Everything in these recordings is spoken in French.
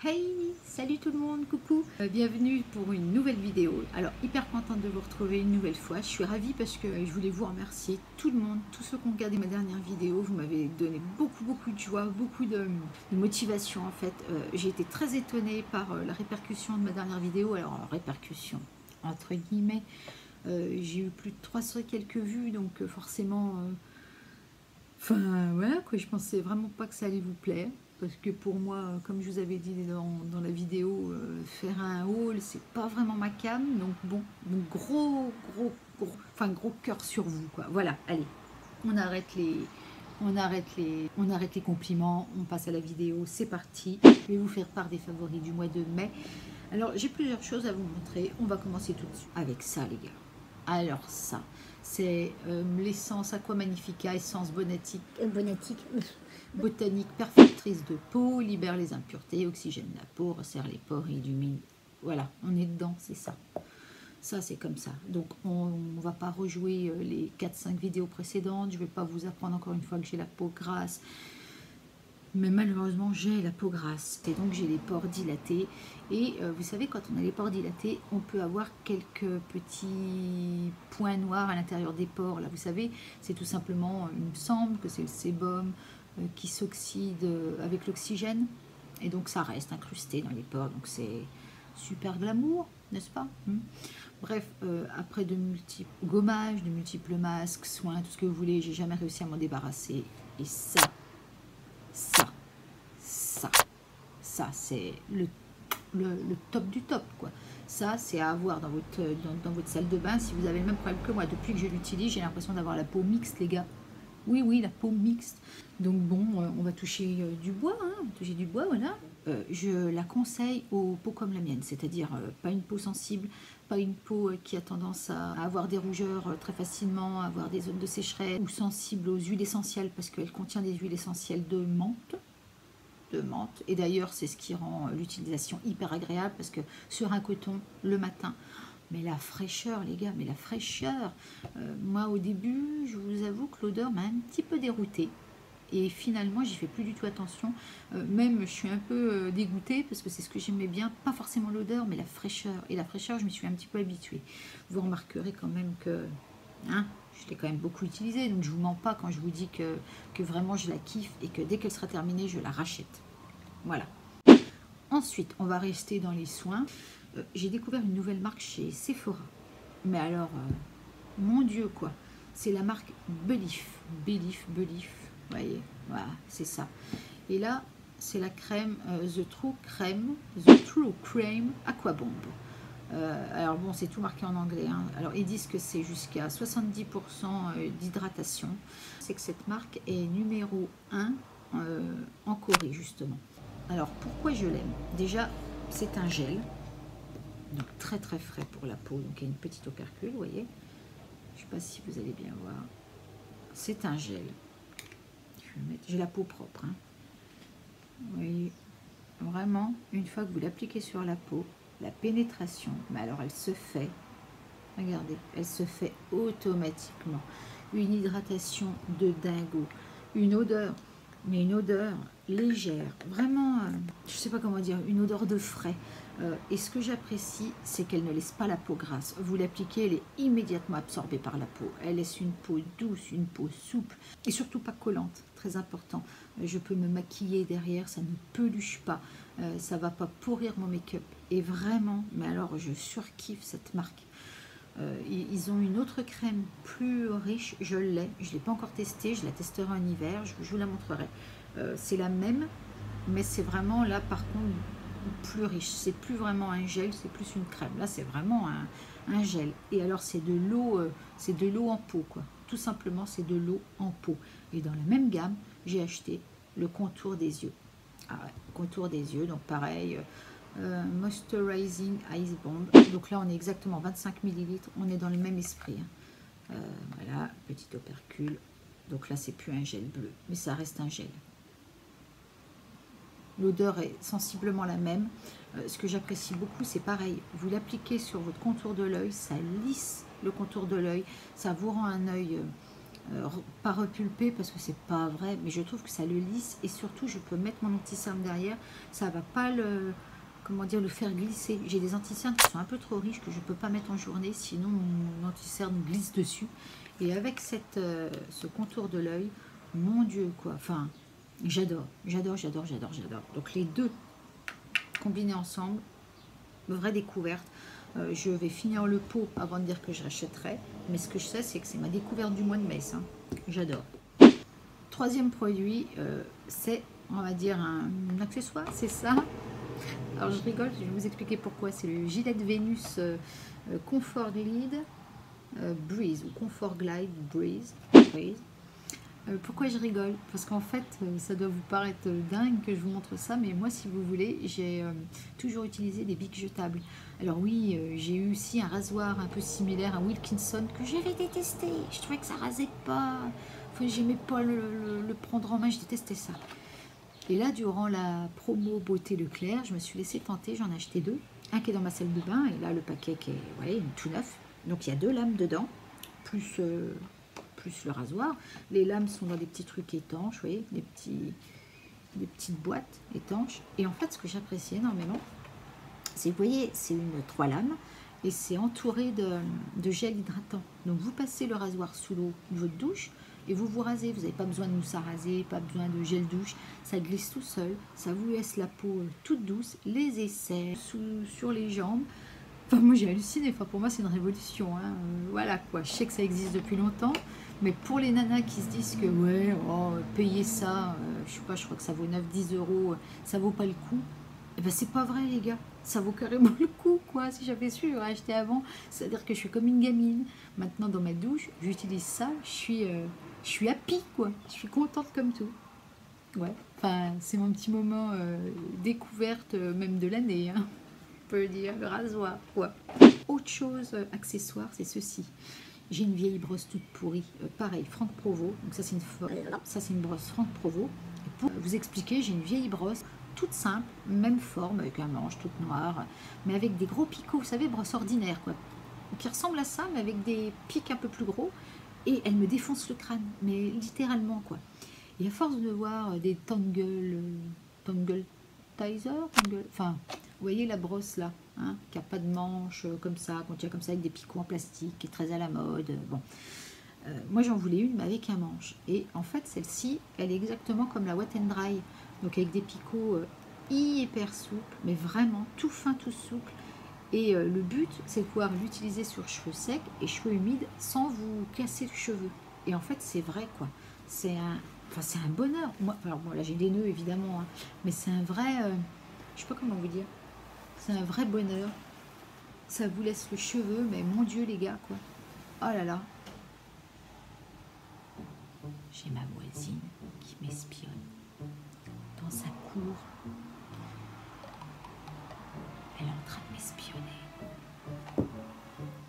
Hey, salut tout le monde, coucou, bienvenue pour une nouvelle vidéo. Alors hyper contente de vous retrouver une nouvelle fois. Je suis ravie parce que je voulais vous remercier tout le monde, tous ceux qui ont regardé ma dernière vidéo. Vous m'avez donné beaucoup de joie, beaucoup de motivation en fait. J'ai été très étonnée par la répercussion de ma dernière vidéo. Alors répercussion entre guillemets, j'ai eu plus de 300 et quelques vues, donc forcément, enfin voilà quoi, je pensais vraiment pas que ça allait vous plaire. Parce que pour moi, comme je vous avais dit dans la vidéo, faire un haul, c'est pas vraiment ma came. Donc bon, donc gros cœur sur vous, quoi. Voilà, allez, on arrête les compliments, on passe à la vidéo, c'est parti. Je vais vous faire part des favoris du mois de mai. Alors, j'ai plusieurs choses à vous montrer. On va commencer tout de suite avec ça, les gars. Alors ça, c'est l'essence Aqua Magnifica, essence botanique perfectrice de peau, libère les impuretés, oxygène la peau, resserre les pores, illumine. Voilà, on est dedans, c'est ça. Ça, c'est comme ça. Donc, on ne va pas rejouer les 4-5 vidéos précédentes. Je ne vais pas vous apprendre encore une fois que j'ai la peau grasse. Mais malheureusement, j'ai la peau grasse. Et donc, j'ai les pores dilatés. Et vous savez, quand on a les pores dilatés, on peut avoir quelques petits points noirs à l'intérieur des pores. Là, vous savez, c'est tout simplement, il me semble que c'est le sébum qui s'oxyde avec l'oxygène. Et donc, ça reste incrusté dans les pores. Donc, c'est super glamour, n'est-ce pas? Bref, après de multiples gommages, de multiples masques, soins, tout ce que vous voulez, j'ai jamais réussi à m'en débarrasser. Et ça, c'est le top du top, quoi. Ça, c'est à avoir dans votre salle de bain si vous avez le même problème que moi. Depuis que je l'utilise, j'ai l'impression d'avoir la peau mixte, les gars. Oui, la peau mixte. Donc bon, on va toucher du bois, hein, toucher du bois, voilà. Je la conseille aux peaux comme la mienne, c'est-à-dire pas une peau sensible, pas une peau qui a tendance à avoir des rougeurs très facilement, à avoir des zones de sécheresse, ou sensible aux huiles essentielles, parce qu'elle contient des huiles essentielles de menthe. Et d'ailleurs, c'est ce qui rend l'utilisation hyper agréable, parce que sur un coton, le matin, mais la fraîcheur, les gars, mais la fraîcheur. Moi, au début, je vous avoue que l'odeur m'a un petit peu déroutée. Et finalement, j'y fais plus du tout attention. Même, je suis un peu dégoûtée parce que c'est ce que j'aimais bien. Pas forcément l'odeur, mais la fraîcheur. Et la fraîcheur, je m'y suis un petit peu habituée. Vous remarquerez quand même que hein, je l'ai quand même beaucoup utilisée. Donc, je vous mens pas quand je vous dis que vraiment je la kiffe et que dès qu'elle sera terminée, je la rachète. Voilà. Ensuite, on va rester dans les soins. J'ai découvert une nouvelle marque chez Sephora. Mais alors, mon Dieu, quoi. C'est la marque Belif. Belif. Vous voyez, voilà, c'est ça. Et là, c'est la crème The True Crème Aquabomb. Alors bon, c'est tout marqué en anglais. Hein. Alors, ils disent que c'est jusqu'à 70% d'hydratation. C'est que cette marque est numéro 1 en Corée, justement. Alors, pourquoi je l'aime? Déjà, c'est un gel. Donc très frais pour la peau, donc il y a une petite opercule, vous voyez, je ne sais pas si vous allez bien voir, c'est un gel, j'ai la peau propre, hein. Vous voyez, vraiment, une fois que vous l'appliquez sur la peau, la pénétration, mais alors elle se fait, regardez, elle se fait automatiquement, une hydratation de dingo, une odeur, mais une odeur légère, vraiment, je ne sais pas comment dire, une odeur de frais. Et ce que j'apprécie, c'est qu'elle ne laisse pas la peau grasse. Vous l'appliquez, elle est immédiatement absorbée par la peau. Elle laisse une peau douce, une peau souple et surtout pas collante, très important. Je peux me maquiller derrière, ça ne peluche pas, ça va pas pourrir mon make-up. Et vraiment, mais alors je surkiffe cette marque. Ils ont une autre crème plus riche, je l'ai, je ne l'ai pas encore testée, je la testerai en hiver, je vous la montrerai. C'est la même, mais c'est vraiment là par contre plus riche, c'est plus vraiment un gel, c'est plus une crème. Là c'est vraiment un gel. Et alors c'est de l'eau en pot, quoi. Tout simplement, c'est de l'eau en pot. Et dans la même gamme, j'ai acheté le contour des yeux. Ah ouais, contour des yeux, donc pareil. Moisturizing Ice Bomb. Donc là, on est exactement 25 ml. On est dans le même esprit. Hein. Voilà, petit opercule. Donc là, c'est plus un gel bleu, mais ça reste un gel. L'odeur est sensiblement la même. Ce que j'apprécie beaucoup, c'est pareil. Vous l'appliquez sur votre contour de l'œil, ça lisse le contour de l'œil. Ça vous rend un œil pas repulpé parce que c'est pas vrai, mais je trouve que ça le lisse et surtout je peux mettre mon anti-cerne derrière, ça va pas le, comment dire, le faire glisser. J'ai des anti-cernes qui sont un peu trop riches que je peux pas mettre en journée, sinon mon anti-cerne glisse dessus. Et avec ce contour de l'œil, mon Dieu quoi, enfin j'adore, j'adore, j'adore, j'adore, j'adore. Donc les deux combinés ensemble, vraie découverte. Je vais finir le pot avant de dire que je rachèterai. Mais ce que je sais, c'est que c'est ma découverte du mois de mai. Hein. J'adore. Troisième produit, c'est, on va dire, un accessoire, c'est ça. Alors je rigole, je vais vous expliquer pourquoi. C'est le Gillette Venus Comfort Glide Breeze ou Comfort Glide Breeze. Pourquoi je rigole? Parce qu'en fait, ça doit vous paraître dingue que je vous montre ça, mais moi, si vous voulez, j'ai toujours utilisé des bics jetables. Alors oui, j'ai eu aussi un rasoir un peu similaire à Wilkinson que j'avais détesté. Je trouvais que ça rasait pas. Enfin, j'aimais pas le prendre en main, je détestais ça. Et là, durant la promo Beauté Leclerc, je me suis laissé tenter, j'en ai acheté deux. Un qui est dans ma salle de bain, et là, le paquet qui est ouais, tout neuf. Donc, il y a deux lames dedans, plus le rasoir. Les lames sont dans des petits trucs étanches, vous voyez, des petites boîtes étanches. Et en fait, ce que j'apprécie énormément, c'est, vous voyez, c'est une 3 lames et c'est entouré de gel hydratant. Donc, vous passez le rasoir sous l'eau de votre douche et vous vous rasez. Vous n'avez pas besoin de mousse à raser, pas besoin de gel douche. Ça glisse tout seul. Ça vous laisse la peau toute douce, les aisselles, sur les jambes. Enfin, moi, j'ai halluciné. Enfin, pour moi, c'est une révolution. Hein. Voilà, quoi. Je sais que ça existe depuis longtemps. Mais pour les nanas qui se disent que, ouais, oh, payer ça, je sais pas, je crois que ça vaut 9-10 euros, ça vaut pas le coup. Eh ben, c'est pas vrai, les gars. Ça vaut carrément le coup, quoi. Si j'avais su, j'aurais acheté avant. C'est-à-dire que je suis comme une gamine. Maintenant, dans ma douche, j'utilise ça. Je suis happy, quoi. Je suis contente comme tout. Ouais. Enfin, c'est mon petit moment découverte, même de l'année, hein. On peut dire, le rasoir, quoi. Autre chose, accessoire, c'est ceci. J'ai une vieille brosse toute pourrie, pareil, Franck Provo. Donc ça c'est une brosse Franck Provo. Et pour vous expliquer, j'ai une vieille brosse toute simple, même forme, avec un manche toute noire, mais avec des gros picots, vous savez, brosse ordinaire, quoi, qui ressemble à ça, mais avec des pics un peu plus gros. Et elle me défonce le crâne, mais littéralement, quoi. Et à force de voir des Tangle Tizer, enfin, vous voyez la brosse là, hein, qui n'a pas de manche comme ça, qu'on tient comme ça avec des picots en plastique, qui est très à la mode. Bon, moi j'en voulais une, mais avec un manche. Et en fait, celle-ci, elle est exactement comme la Wet n Dry, donc avec des picots hyper souples, mais vraiment tout fin, tout souple. Et le but, c'est de pouvoir l'utiliser sur cheveux secs et cheveux humides sans vous casser le cheveu. Et en fait, c'est vrai, quoi. C'est un bonheur. Moi, alors bon, là j'ai des nœuds évidemment, hein, mais c'est un vrai, je sais pas comment vous dire, c'est un vrai bonheur. Ça vous laisse le cheveu, mais mon Dieu les gars, quoi. Oh là là. J'ai ma voisine qui m'espionne dans sa cour. Elle est en train de m'espionner.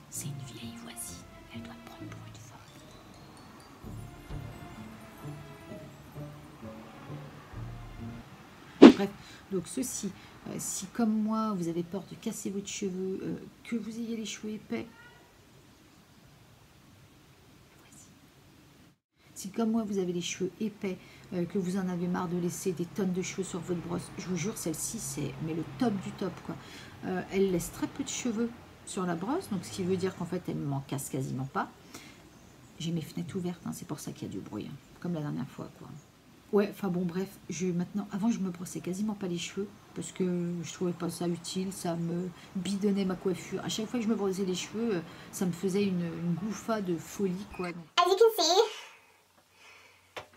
C'est une vieille voisine. Elle doit me prendre pour une folle. Bref, donc ceci, si comme moi, vous avez peur de casser votre cheveu, que vous ayez les cheveux épais, si comme moi, vous avez les cheveux épais, que vous en avez marre de laisser des tonnes de cheveux sur votre brosse, je vous jure, celle-ci, c'est mais le top du top, quoi. Elle laisse très peu de cheveux sur la brosse, donc ce qui veut dire qu'en fait, elle ne m'en casse quasiment pas. J'ai mes fenêtres ouvertes, hein, c'est pour ça qu'il y a du bruit, hein, comme la dernière fois, quoi. Ouais, enfin bon, bref, maintenant, avant je me brossais quasiment pas les cheveux parce que je trouvais pas ça utile, ça me bidonnait ma coiffure. À chaque fois que je me brossais les cheveux, ça me faisait une gouffa de folie, quoi. Donc. As you can see,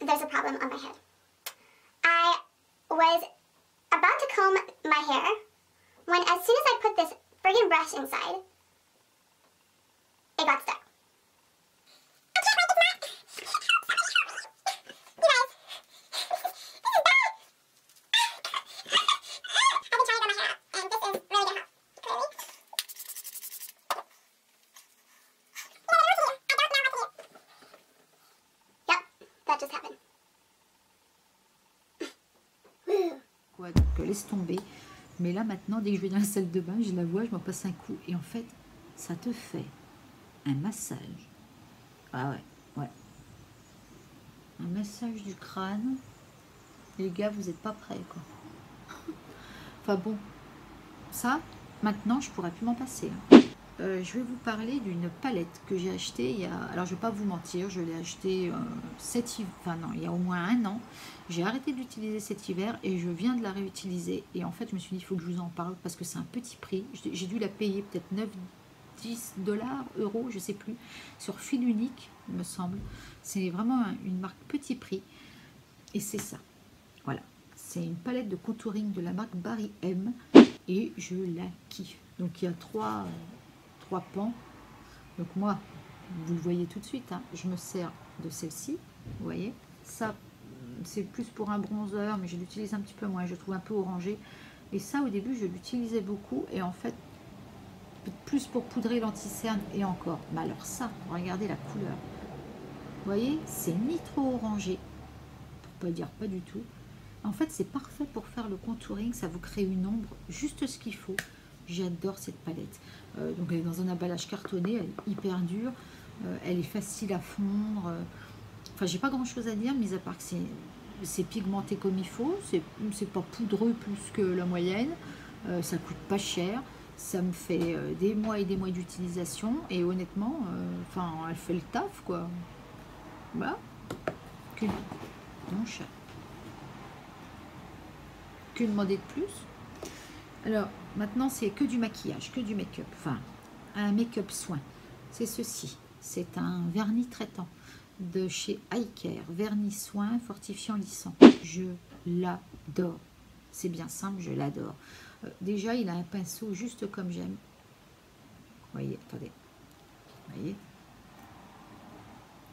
there's a problem on my head. I was about to comb my hair when as soon as I put this friggin' brush inside, it got stuck. Donc laisse tomber. Mais là maintenant, dès que je vais dans la salle de bain, je la vois, je m'en passe un coup. Et en fait, ça te fait un massage. Ah ouais, ouais. Un massage du crâne. Les gars, vous n'êtes pas prêts, quoi. Enfin bon, ça, maintenant, je pourrais plus m'en passer. Je vais vous parler d'une palette que j'ai achetée il y a... Alors, je ne vais pas vous mentir, je l'ai achetée enfin non, il y a au moins 1 an. J'ai arrêté d'utiliser cet hiver et je viens de la réutiliser. Et en fait, je me suis dit, il faut que je vous en parle parce que c'est un petit prix. J'ai dû la payer peut-être 9, 10 dollars, euros, je ne sais plus, sur fil unique, il me semble. C'est vraiment une marque petit prix. Et c'est ça. Voilà. C'est une palette de contouring de la marque Barry M. Et je la kiffe. Donc, il y a trois pans. Donc moi, vous le voyez tout de suite, hein, je me sers de celle-ci, vous voyez. Ça, c'est plus pour un bronzer, mais je l'utilise un petit peu moins, je trouve un peu orangé. Et ça, au début, je l'utilisais beaucoup, et en fait, plus pour poudrer l'anti-cerne, et encore. Mais alors ça, regardez la couleur. Vous voyez, c'est ni trop orangé, pour pas dire pas du tout. En fait, c'est parfait pour faire le contouring, ça vous crée une ombre, juste ce qu'il faut. J'adore cette palette. Donc elle est dans un emballage cartonné, elle est hyper dure, elle est facile à fondre. Enfin, j'ai pas grand chose à dire, mis à part que c'est pigmenté comme il faut, c'est pas poudreux plus que la moyenne, ça coûte pas cher, ça me fait des mois et des mois d'utilisation, et honnêtement, enfin, elle fait le taf, quoi. Voilà. Mon chat. Que demander de plus? Alors, maintenant, c'est que du maquillage, que du make-up. Enfin, un make-up soin. C'est ceci. C'est un vernis traitant de chez iCare. Vernis soin fortifiant lissant. Je l'adore. C'est bien simple, je l'adore. Déjà, il a un pinceau juste comme j'aime. Vous voyez, attendez. Vous voyez?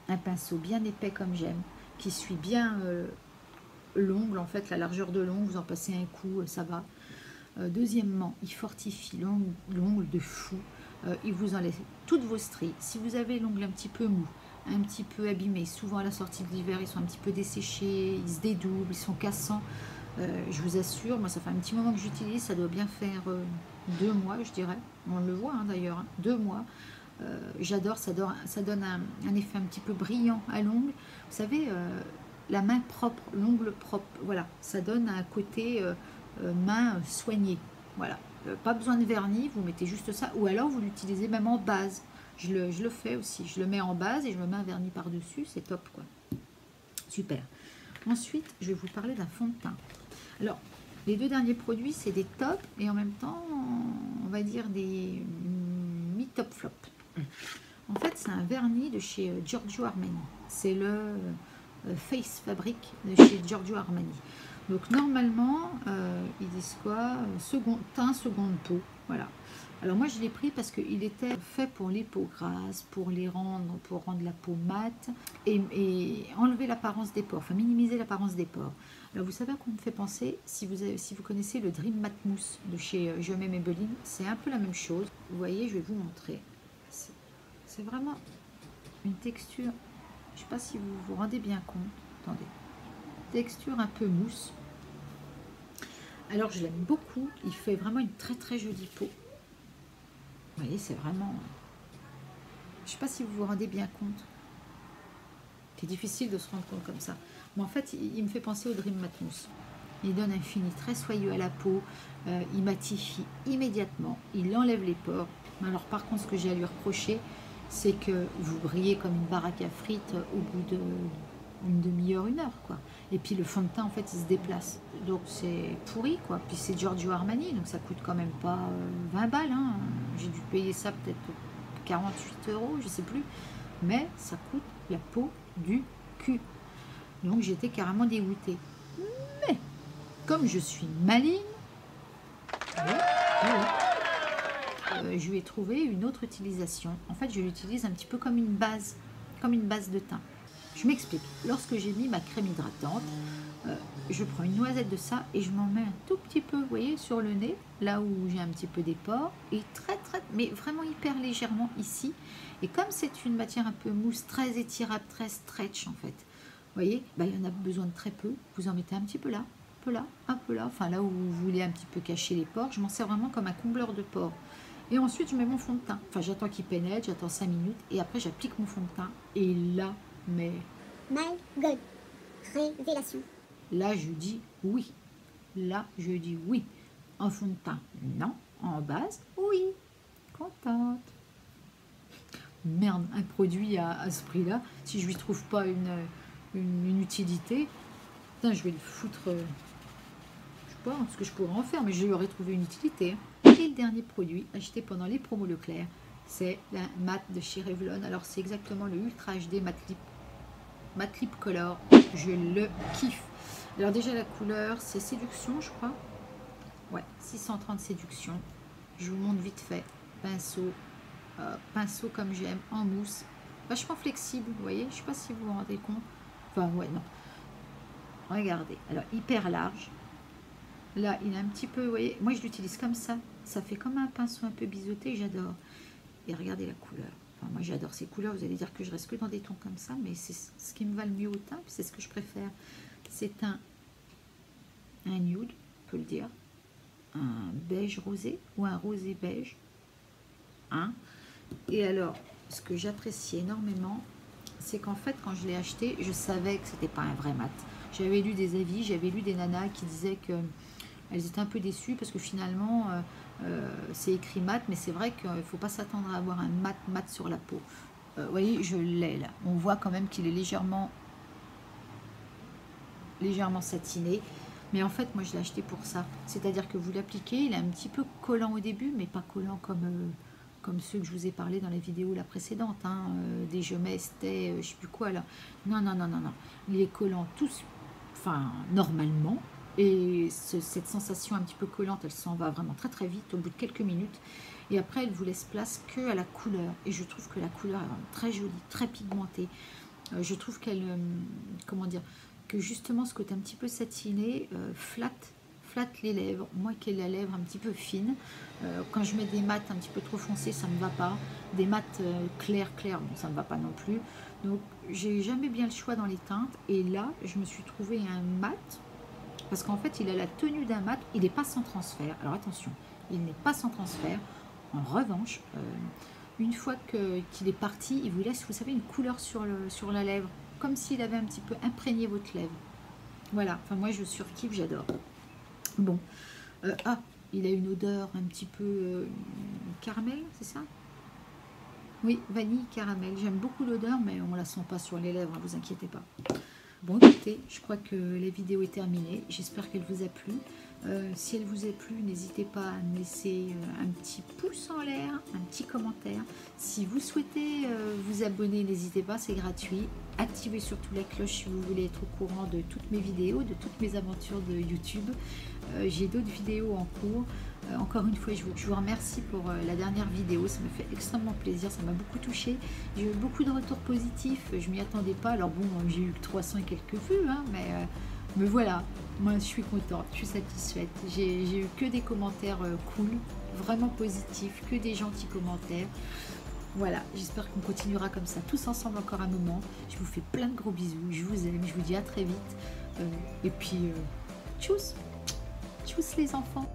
Un pinceau bien épais comme j'aime, qui suit bien l'ongle, en fait, la largeur de l'ongle. Vous en passez un coup, ça va. Deuxièmement, il fortifie l'ongle de fou. Il vous enlève toutes vos stries. Si vous avez l'ongle un petit peu mou, un petit peu abîmé, souvent à la sortie de l'hiver, ils sont un petit peu desséchés, ils se dédoublent, ils sont cassants. Je vous assure, moi ça fait un petit moment que j'utilise, ça doit bien faire 2 mois, je dirais. On le voit hein, d'ailleurs, hein, 2 mois. J'adore, ça donne un effet un petit peu brillant à l'ongle. Vous savez, la main propre, l'ongle propre, voilà, ça donne un côté... main soignée, voilà, pas besoin de vernis, vous mettez juste ça, ou alors vous l'utilisez même en base. Je le fais aussi, je le mets en base et je me mets un vernis par dessus, c'est top quoi. Super. Ensuite, je vais vous parler d'un fond de teint. Alors, les 2 derniers produits, c'est des tops et en même temps, on va dire des mi-top flop. En fait, c'est un vernis de chez Giorgio Armani. C'est le Face Fabric de chez Giorgio Armani. Donc normalement, ils disent quoi? Teint seconde peau, voilà. Alors moi je l'ai pris parce qu'il était fait pour les peaux grasses, pour rendre la peau mate et enlever l'apparence des pores, enfin minimiser l'apparence des pores. Alors vous savez à quoi me fait penser, si vous connaissez le Dream Matte Mousse de chez Je m'aime Maybelline, c'est un peu la même chose. Vous voyez, je vais vous montrer. C'est vraiment une texture, je ne sais pas si vous vous rendez bien compte, attendez. Texture un peu mousse. Alors je l'aime beaucoup, il fait vraiment une très très jolie peau. Vous voyez, c'est vraiment... Je ne sais pas si vous vous rendez bien compte. C'est difficile de se rendre compte comme ça. Mais en fait, il me fait penser au Dream Matte Mousse. Il donne un fini très soyeux à la peau, il matifie immédiatement, il enlève les pores. Alors par contre, ce que j'ai à lui reprocher, c'est que vous brillez comme une baraque à frites au bout de... une demi-heure, 1 heure quoi. Et puis le fond de teint en fait il se déplace, donc c'est pourri quoi. Puis c'est Giorgio Armani, donc ça coûte quand même pas 20 balles hein. J'ai dû payer ça peut-être 48 €, je sais plus, mais ça coûte la peau du cul. Donc j'étais carrément dégoûtée, mais comme je suis maligne, je lui ai trouvé une autre utilisation. En fait je l'utilise un petit peu comme une base de teint. Je m'explique. Lorsque j'ai mis ma crème hydratante, je prends une noisette de ça et je m'en mets un tout petit peu, vous voyez, sur le nez, là où j'ai un petit peu des pores, et mais vraiment hyper légèrement ici. Et comme c'est une matière un peu mousse, très étirable, très stretch en fait, vous voyez, bah, il y en a besoin de très peu. Vous en mettez un petit peu là, un peu là, un peu là, enfin là où vous voulez un petit peu cacher les pores. Je m'en sers vraiment comme un combleur de pores. Et ensuite, je mets mon fond de teint. Enfin, j'attends qu'il pénètre, j'attends 5 minutes, et après, j'applique mon fond de teint. Et là, mais... My God. Révélation. Là, je dis oui. Là, je dis oui. En fond de teint, non. En base, oui. Contente. Merde, un produit à ce prix-là, si je lui trouve pas une utilité, putain, je vais le foutre, je sais pas ce que je pourrais en faire, mais je lui aurais trouvé une utilité. Et le dernier produit acheté pendant les promos Leclerc, c'est la mat de chez Revlon. Alors c'est exactement le Ultra HD Matte Lip Color. Je le kiffe. Alors déjà la couleur, c'est Séduction, je crois. Ouais, 630 Séduction. Je vous montre vite fait. Pinceau comme j'aime, en mousse. Vachement flexible, vous voyez. Je sais pas si vous vous rendez compte. Enfin, ouais, non. Regardez. Alors, hyper large. Là, il est un petit peu, vous voyez. Moi, je l'utilise comme ça. Ça fait comme un pinceau un peu biseauté. J'adore. Et regardez la couleur. Enfin, moi, j'adore ces couleurs. Vous allez dire que je reste que dans des tons comme ça. Mais c'est ce qui me va le mieux au teint. C'est ce que je préfère. C'est un nude, on peut le dire. Un beige rosé ou un rosé beige. Hein. Et alors, ce que j'apprécie énormément, c'est qu'en fait, quand je l'ai acheté, je savais que c'était pas un vrai mat. J'avais lu des avis, j'avais lu des nanas qui disaient que elles étaient un peu déçues parce que finalement, c'est écrit mat, mais c'est vrai qu'il ne faut pas s'attendre à avoir un mat sur la peau. Vous voyez, je l'ai là. On voit quand même qu'il est légèrement satiné. Mais en fait, moi, je l'ai acheté pour ça. C'est-à-dire que vous l'appliquez, il est un petit peu collant au début, mais pas collant comme ceux que je vous ai parlé dans la vidéo la précédente, hein, des je mestais, je sais plus quoi là. Non, non, non, non, non. Il est collant tous, enfin, normalement. Et cette sensation un petit peu collante, elle s'en va vraiment très très vite, au bout de quelques minutes. Et après, elle vous laisse place que à la couleur. Et je trouve que la couleur est vraiment très jolie, très pigmentée. Je trouve qu'elle, comment dire, que justement ce côté un petit peu satiné flatte les lèvres. Moi qui ai la lèvre un petit peu fine, quand je mets des mats un petit peu trop foncés, ça me va pas. Des mats clairs, bon, ça me va pas non plus. Donc j'ai jamais bien le choix dans les teintes. Et là, je me suis trouvé un mat, parce qu'en fait, il a la tenue d'un mat. Il n'est pas sans transfert. Alors attention, il n'est pas sans transfert. En revanche, une fois qu'il est parti, il vous laisse, vous savez, une couleur sur la lèvre, comme s'il avait un petit peu imprégné votre lèvre. Voilà, enfin moi je surkiffe, j'adore. Bon, il a une odeur un petit peu caramel, c'est ça? Oui, vanille, caramel. J'aime beaucoup l'odeur, mais on ne la sent pas sur les lèvres, ne vous inquiétez pas. Bon, écoutez, je crois que la vidéo est terminée. J'espère qu'elle vous a plu. Si elle vous a plu, n'hésitez pas à me laisser un petit pouce en l'air, un petit commentaire. Si vous souhaitez vous abonner, n'hésitez pas, c'est gratuit. Activez surtout la cloche si vous voulez être au courant de toutes mes vidéos, de toutes mes aventures de YouTube. J'ai d'autres vidéos en cours. Encore une fois, je vous remercie pour la dernière vidéo. Ça me fait extrêmement plaisir, ça m'a beaucoup touché. J'ai eu beaucoup de retours positifs, je m'y attendais pas. Alors bon, j'ai eu 300 et quelques vues, hein, mais voilà, moi je suis contente, je suis satisfaite. J'ai eu que des commentaires cool, vraiment positifs, que des gentils commentaires. Voilà, j'espère qu'on continuera comme ça tous ensemble encore un moment. Je vous fais plein de gros bisous, je vous aime, je vous dis à très vite. Et puis, tchuss, tchuss les enfants.